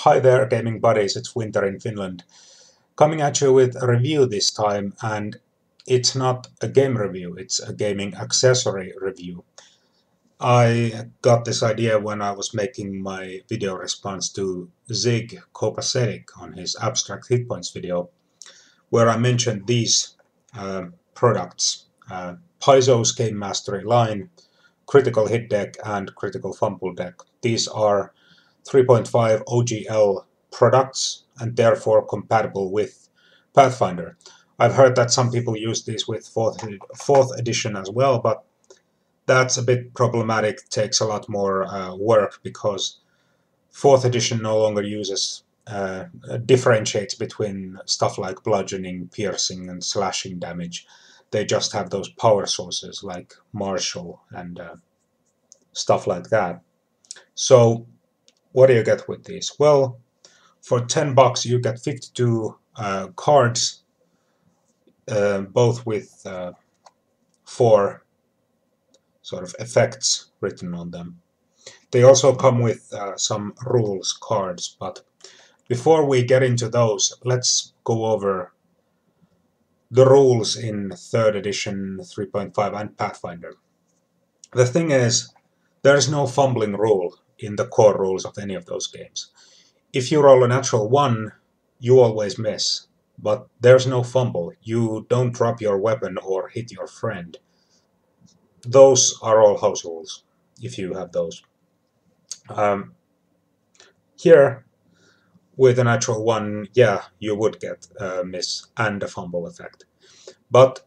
Hi there, gaming buddies, it's winter in Finland. Coming at you with a review this time, and it's not a game review, it's a gaming accessory review. I got this idea when I was making my video response to Zig Kopacetic on his Abstract Hit Points video, where I mentioned these products. Paizo's Gamemastery line, Critical Hit Deck, and Critical Fumble Deck. These are 3.5 OGL products and therefore compatible with Pathfinder. I've heard that some people use these with 4th edition as well, but that's a bit problematic, takes a lot more work because 4th edition no longer differentiates between stuff like bludgeoning, piercing, and slashing damage. They just have those power sources like martial and stuff like that. So what do you get with these? Well, for $10 you get 52 cards, both with 4 sort of effects written on them. They also come with some rules cards, but before we get into those, let's go over the rules in 3rd edition, 3.5, and Pathfinder. The thing is, there is no fumbling rule in the core rules of any of those games. If you roll a natural 1, you always miss, but there's no fumble. You don't drop your weapon or hit your friend. Those are all house rules, if you have those. Here, with a natural 1, yeah, you would get a miss and a fumble effect. But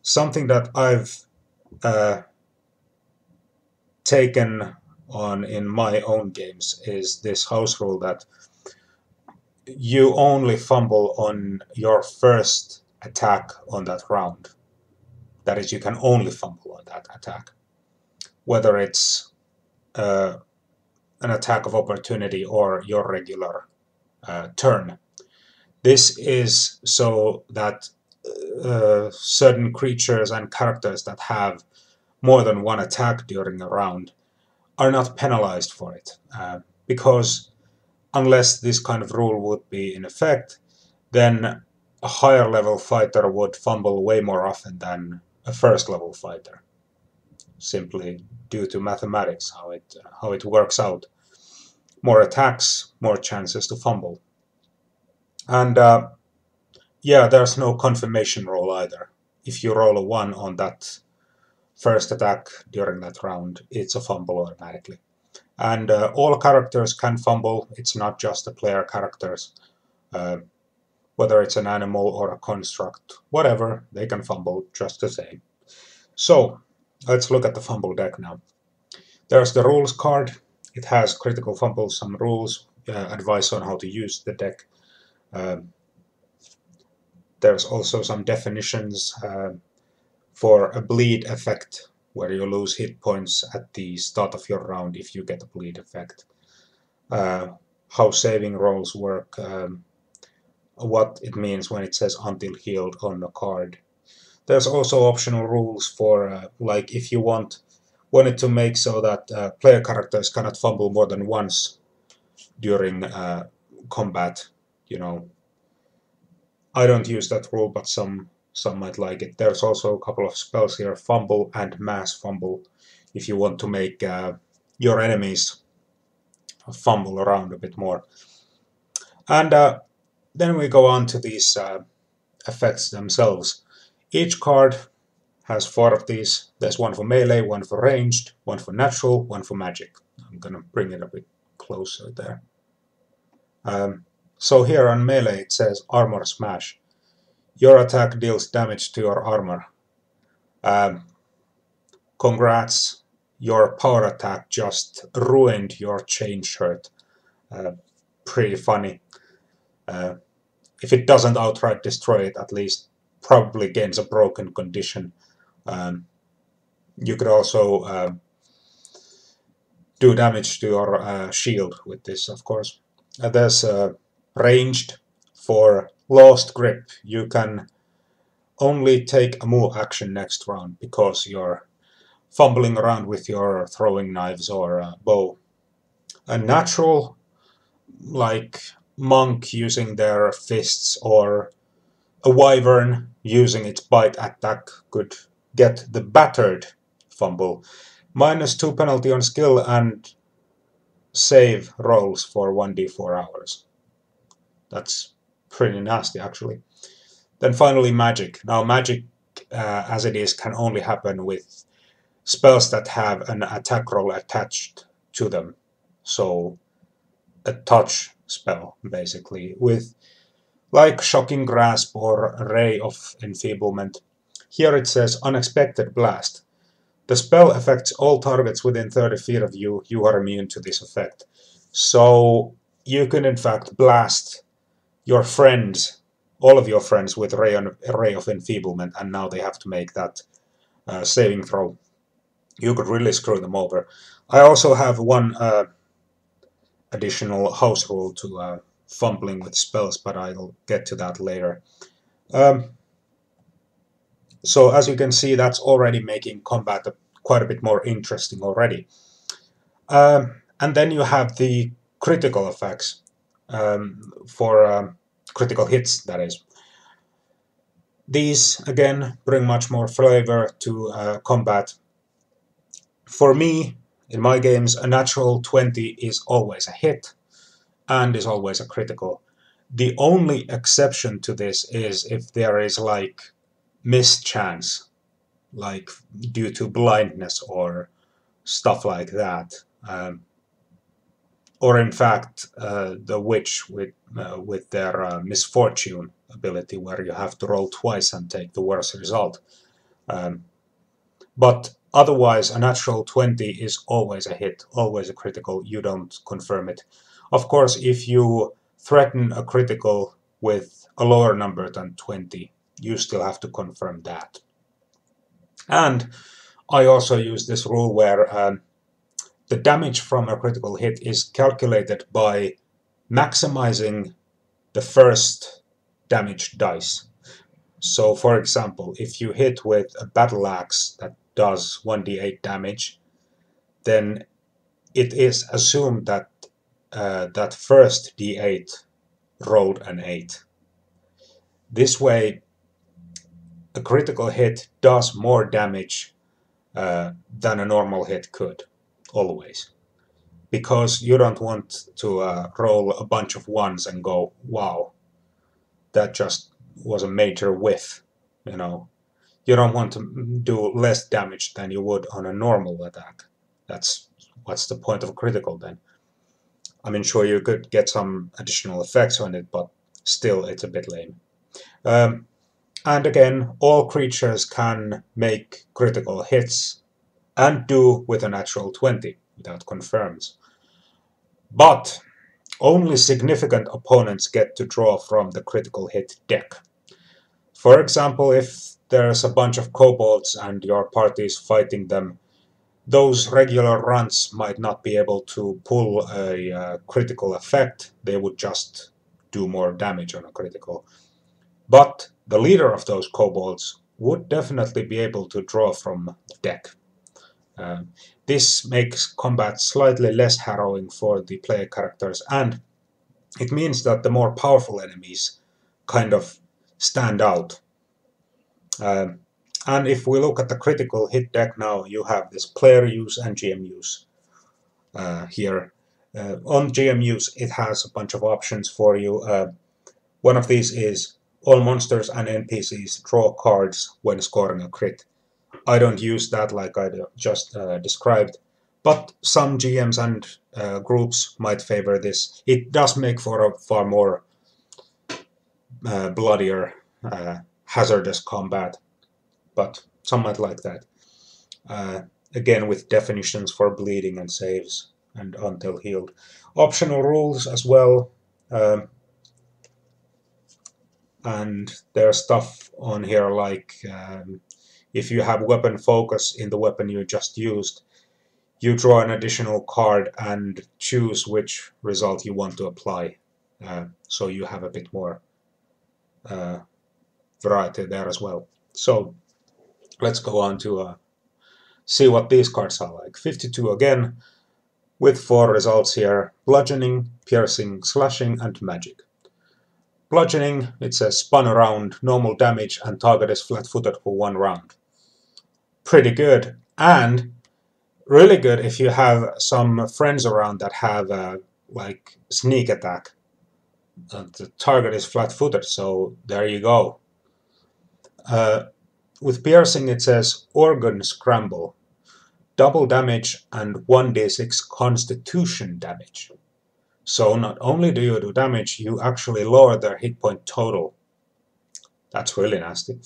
something that I've taken on in my own games is this house rule that you only fumble on your first attack on that round. That is, you can only fumble on that attack. Whether it's an attack of opportunity or your regular turn. This is so that certain creatures and characters that have more than one attack during a round are not penalized for it. Because unless this kind of rule would be in effect, then a higher level fighter would fumble way more often than a first level fighter, simply due to mathematics, how it works out. More attacks, more chances to fumble. And yeah, there's no confirmation roll either. If you roll a 1 on that first attack during that round, it's a fumble automatically. And all characters can fumble. It's not just the player characters. Whether it's an animal or a construct, whatever, they can fumble just the same. So, let's look at the fumble deck now. There's the rules card. It has critical fumble, some rules, advice on how to use the deck. There's also some definitions for a bleed effect, where you lose hit points at the start of your round if you get a bleed effect. How saving rolls work, what it means when it says until healed on the card. There's also optional rules for, like, if you wanted to make so that player characters cannot fumble more than once during combat, you know. I don't use that rule, but some might like it. There's also a couple of spells here, Fumble and Mass Fumble, if you want to make your enemies fumble around a bit more. And then we go on to these effects themselves. Each card has 4 of these. There's one for melee, one for ranged, one for natural, one for magic. I'm gonna bring it a bit closer there. So here on melee it says Armor Smash. Your attack deals damage to your armor. Congrats, your power attack just ruined your chain shirt. Pretty funny. If it doesn't outright destroy it, at least probably gains a broken condition. You could also do damage to your shield with this, of course. There's ranged. For lost grip, you can only take a move action next round because you're fumbling around with your throwing knives or bow. A natural, like monk using their fists or a wyvern using its bite attack could get the battered fumble. -2 penalty on skill and save rolls for 1d4 hours. That's pretty nasty, actually. Then finally, magic. Now, magic, as it is, can only happen with spells that have an attack roll attached to them. So, a touch spell, basically, with like Shocking Grasp or Ray of Enfeeblement. Here it says Unexpected Blast. The spell affects all targets within 30 feet of you. You are immune to this effect. So you can in fact blast your friends, all of your friends, with Ray of Enfeeblement, and now they have to make that saving throw. You could really screw them over. I also have one additional house rule to fumbling with spells, but I'll get to that later. So as you can see, that's already making combat quite a bit more interesting already. And then you have the critical effects for critical hits, that is. These, again, bring much more flavor to combat. For me, in my games, a natural 20 is always a hit and is always a critical. The only exception to this is if there is like mischance, like due to blindness or stuff like that. Or in fact, the witch with their misfortune ability, where you have to roll twice and take the worst result. But otherwise, a natural 20 is always a hit, always a critical. You don't confirm it. Of course, if you threaten a critical with a lower number than 20, you still have to confirm that. And I also use this rule where the damage from a critical hit is calculated by maximizing the first damage dice. So, for example, if you hit with a battle axe that does 1d8 damage, then it is assumed that that first d8 rolled an 8. This way, a critical hit does more damage than a normal hit could, always. Because you don't want to roll a bunch of ones and go, wow, that just was a major whiff, you know. You don't want to do less damage than you would on a normal attack. What's the point of a critical then? I mean, sure, you could get some additional effects on it, but still, it's a bit lame. And again, all creatures can make critical hits and do with a natural 20 without confirms. But only significant opponents get to draw from the critical hit deck. For example, if there's a bunch of kobolds and your party is fighting them, those regular runs might not be able to pull a critical effect. They would just do more damage on a critical. But the leader of those kobolds would definitely be able to draw from the deck. This makes combat slightly less harrowing for the player characters, and it means that the more powerful enemies kind of stand out. And if we look at the critical hit deck now, you have this player use and GM use here. On GM use, it has a bunch of options for you. One of these is all monsters and NPCs draw cards when scoring a crit. I don't use that like I just described, but some GMs and groups might favor this. It does make for a far more bloodier, hazardous combat, but some might like that. Again, with definitions for bleeding and saves and until healed. Optional rules as well. And there's stuff on here like if you have weapon focus in the weapon you just used, you draw an additional card and choose which result you want to apply. So you have a bit more variety there as well. So let's go on to see what these cards are like. 52 again. with 4 results here: bludgeoning, piercing, slashing, and magic. Bludgeoning, it says spun around, normal damage, and target is flat-footed for 1 round. Pretty good, and really good if you have some friends around that have like sneak attack. The target is flat-footed, so there you go. With piercing, it says organ scramble, double damage and 1d6 constitution damage. So not only do you do damage, you actually lower their hit point total. That's really nasty.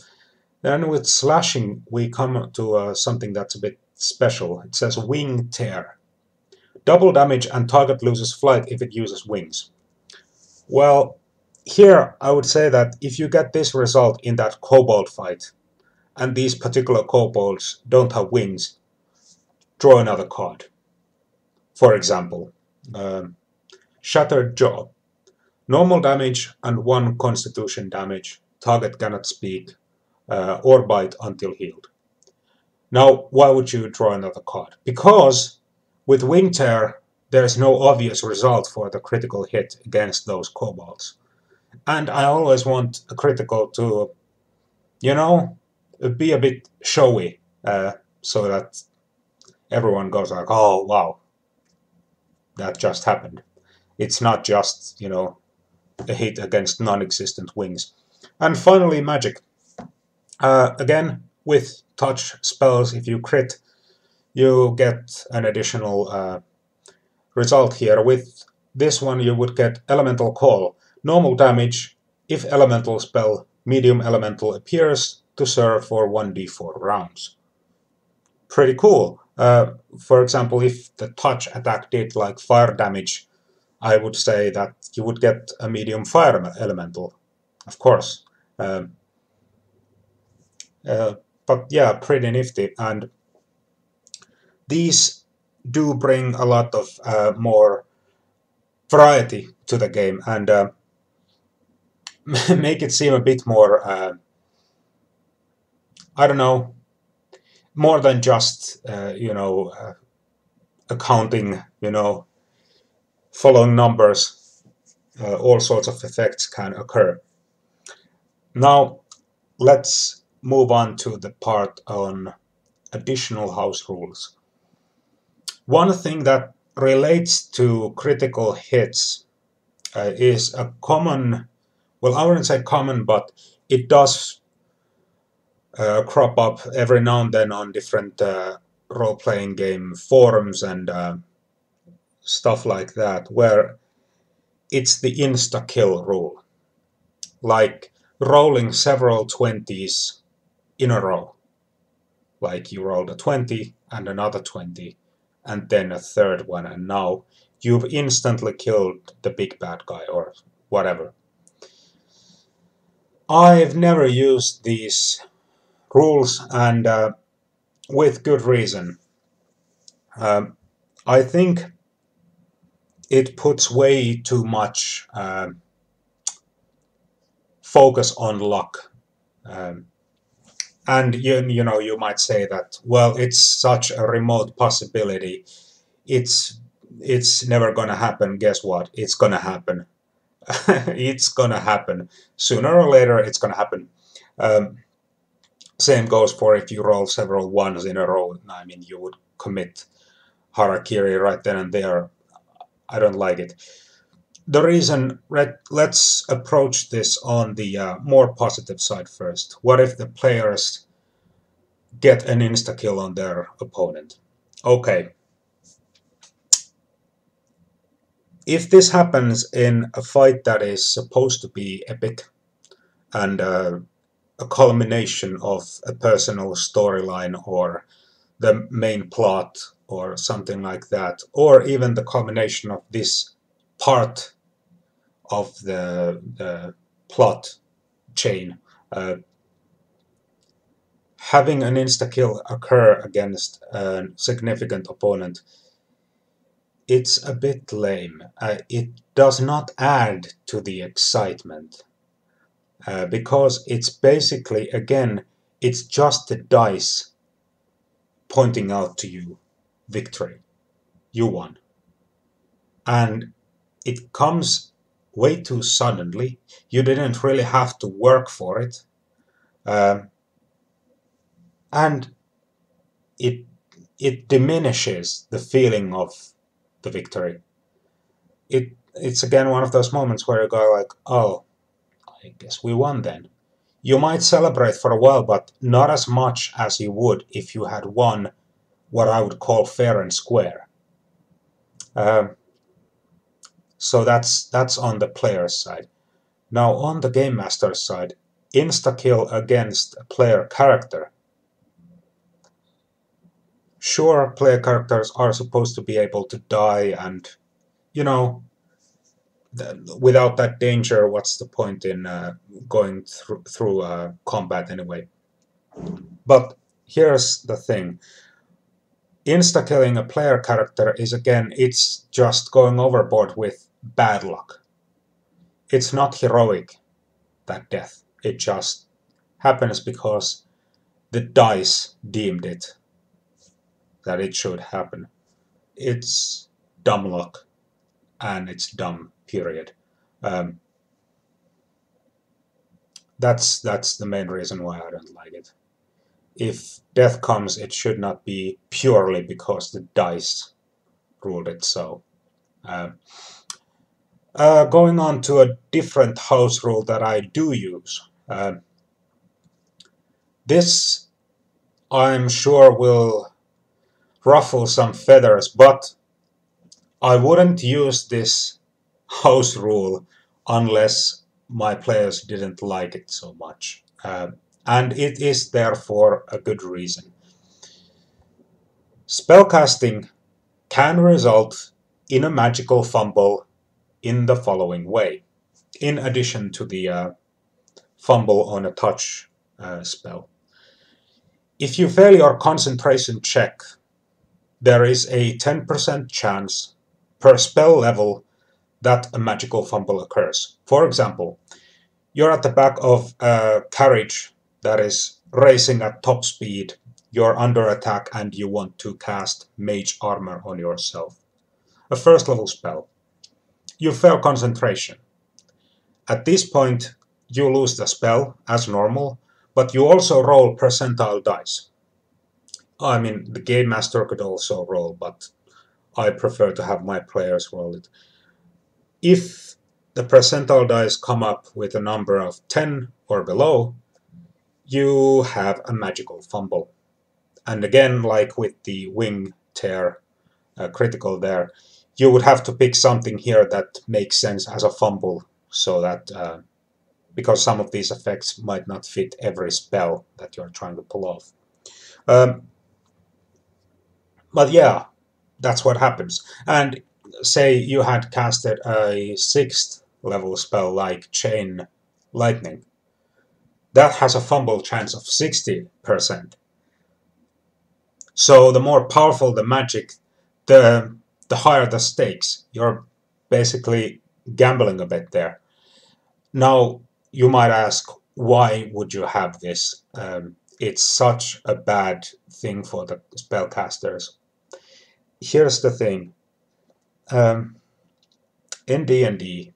Then with slashing, we come to something that's a bit special. It says wing tear. Double damage and target loses flight if it uses wings. Well, here I would say that if you get this result in that kobold fight, and these particular kobolds don't have wings, draw another card. For example, Shattered Jaw. Normal damage and 1 constitution damage. Target cannot speak or bite until healed. Now, why would you draw another card? Because with Wing Tear, there's no obvious result for the critical hit against those kobolds. And I always want a critical to, you know, be a bit showy, so that everyone goes like, oh, wow, that just happened. It's not just, you know, a hit against non-existent wings. And finally, magic. Again, with touch spells, if you crit, you get an additional result here. With this one, you would get Elemental Call. Normal damage, if elemental spell, medium elemental appears to serve for 1d4 rounds. Pretty cool. For example, if the touch attack did like fire damage, I would say that you would get a medium fire elemental, of course. But yeah, pretty nifty. And these do bring a lot of more variety to the game and make it seem a bit more, I don't know, more than just, you know, accounting, you know, following numbers. All sorts of effects can occur. Now, let's move on to the part on additional house rules. One thing that relates to critical hits is a common, well, I wouldn't say common, but it does crop up every now and then on different role-playing game forums and stuff like that, where it's the insta-kill rule. Like rolling several 20s in a row. Like you rolled a 20 and another 20 and then a third one, and now you've instantly killed the big bad guy or whatever. I've never used these rules, and with good reason. I think it puts way too much focus on luck. And you know, you might say that, well, it's such a remote possibility. It's never gonna happen. Guess what? It's gonna happen. It's gonna happen. Sooner or later, it's gonna happen. Same goes for if you roll several ones in a row. I mean, you would commit harakiri right then and there. I don't like it. The reason, let's approach this on the more positive side first. What if the players get an insta-kill on their opponent? Okay. If this happens in a fight that is supposed to be epic and a culmination of a personal storyline or the main plot or something like that, or even the culmination of this part of the plot chain, having an insta-kill occur against a significant opponent, it's a bit lame. It does not add to the excitement, because it's basically, again, it's just the dice pointing out to you, victory, you won. and it comes way too suddenly. You didn't really have to work for it, and it it diminishes the feeling of the victory. It's again one of those moments where you go like, oh, I guess we won then. You might celebrate for a while, but not as much as you would if you had won what I would call fair and square. Um, so that's on the player's side. Now on the game master's side, insta kill against a player character. Sure, player characters are supposed to be able to die, and you know, without that danger, what's the point in going through combat anyway? But here's the thing. Insta-killing a player character is, again, it's just going overboard with bad luck. It's not heroic, that death. It just happens because the dice deemed it that it should happen. It's dumb luck, and it's dumb, period. Um, that's the main reason why I don't like it. If death comes, it should not be purely because the dice ruled it so. Um, Going on to a different house rule that I do use. This, I'm sure, will ruffle some feathers, but I wouldn't use this house rule unless my players didn't like it so much. And it is there for a good reason. Spellcasting can result in a magical fumble in the following way, in addition to the fumble on a touch spell. If you fail your concentration check, there is a 10% chance per spell level that a magical fumble occurs. For example, you're at the back of a carriage that is racing at top speed, you're under attack, and you want to cast Mage Armor on yourself. A first level spell. You fail concentration. At this point, you lose the spell as normal, but you also roll percentile dice. I mean, the game master could also roll, but I prefer to have my players roll it. If the percentile dice come up with a number of 10 or below, you have a magical fumble. And again, like with the wing tear critical there, you would have to pick something here that makes sense as a fumble, so that because some of these effects might not fit every spell that you're trying to pull off. But yeah, that's what happens. And say you had casted a 6th level spell like Chain Lightning. That has a fumble chance of 60%. So the more powerful the magic, the higher the stakes. You're basically gambling a bit there. Now, you might ask, why would you have this? It's such a bad thing for the spellcasters. Here's the thing. In D&D,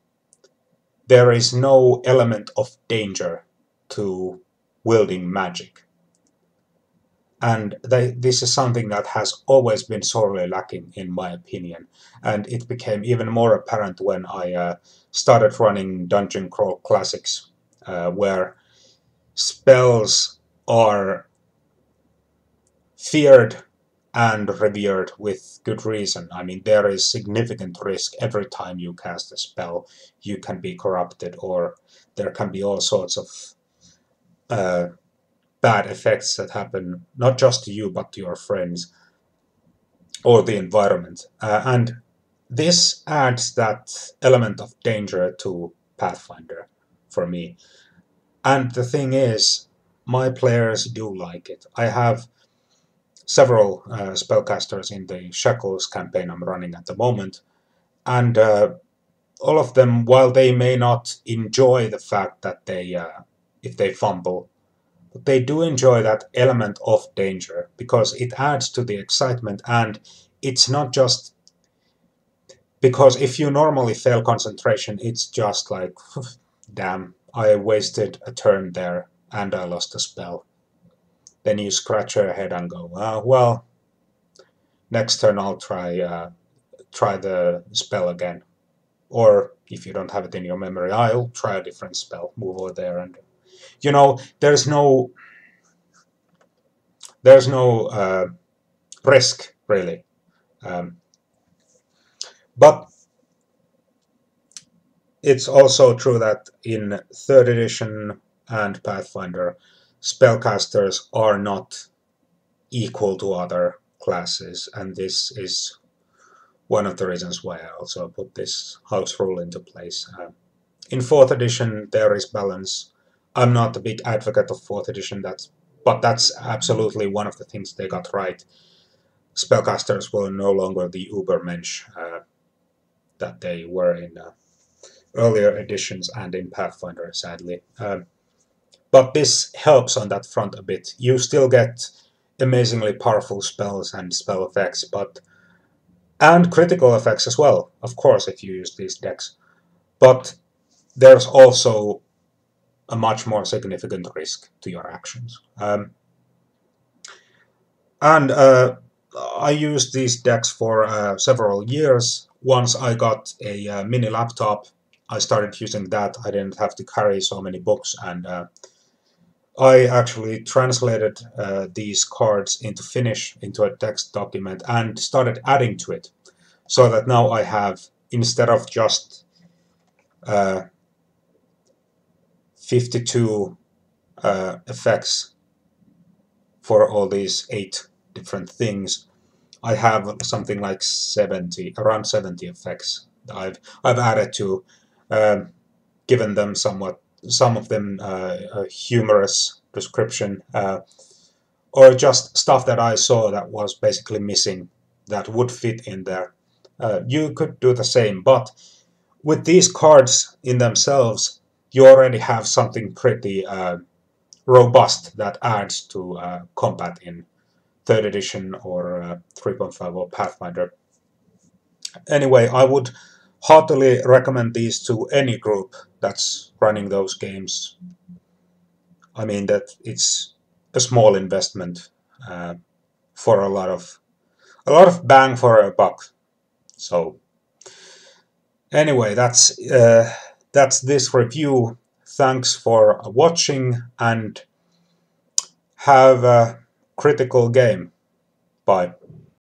there is no element of danger to wielding magic. And this is something that has always been sorely lacking, in my opinion. And it became even more apparent when I started running Dungeon Crawl Classics, where spells are feared and revered with good reason. I mean, there is significant risk every time you cast a spell. You can be corrupted, or there can be all sorts of bad effects that happen not just to you but to your friends or the environment. And this adds that element of danger to Pathfinder for me. And the thing is, my players do like it. I have several spellcasters in the Shackles campaign I'm running at the moment, and all of them, while they may not enjoy the fact that if they fumble, but they do enjoy that element of danger because it adds to the excitement, and it's not just Because if you normally fail concentration, it's just like, damn, I wasted a turn there and I lost a spell. Then you scratch your head and go, well, next turn I'll try the spell again. Or if you don't have it in your memory, I'll try a different spell, move over there, and there's no risk really. Um, but it's also true that in 3rd edition and Pathfinder, spellcasters are not equal to other classes, and this is one of the reasons why I also put this house rule into place. In 4th edition, there is balance. I'm not a big advocate of 4th edition, but that's absolutely one of the things they got right. Spellcasters were no longer the Ubermensch that they were in earlier editions and in Pathfinder, sadly. But this helps on that front a bit. You still get amazingly powerful spells and spell effects, and critical effects as well, of course, if you use these decks. But there's also a much more significant risk to your actions. And I used these decks for several years. Once I got a mini laptop, I started using that. I didn't have to carry so many books, and I actually translated these cards into Finnish, into a text document, and started adding to it, so that now I have, instead of just 52 effects for all these 8 different things, I have something like 70, around 70 effects that I've added to, given them some of them a humorous description, or just stuff that I saw that was basically missing that would fit in there. You could do the same, but with these cards in themselves, you already have something pretty robust that adds to combat in 3rd edition or 3.5 or Pathfinder. Anyway, I would heartily recommend these to any group that's running those games. I mean that it's a small investment for a lot of bang for a buck. So anyway, that's this review. Thanks for watching and have a critical game. Bye.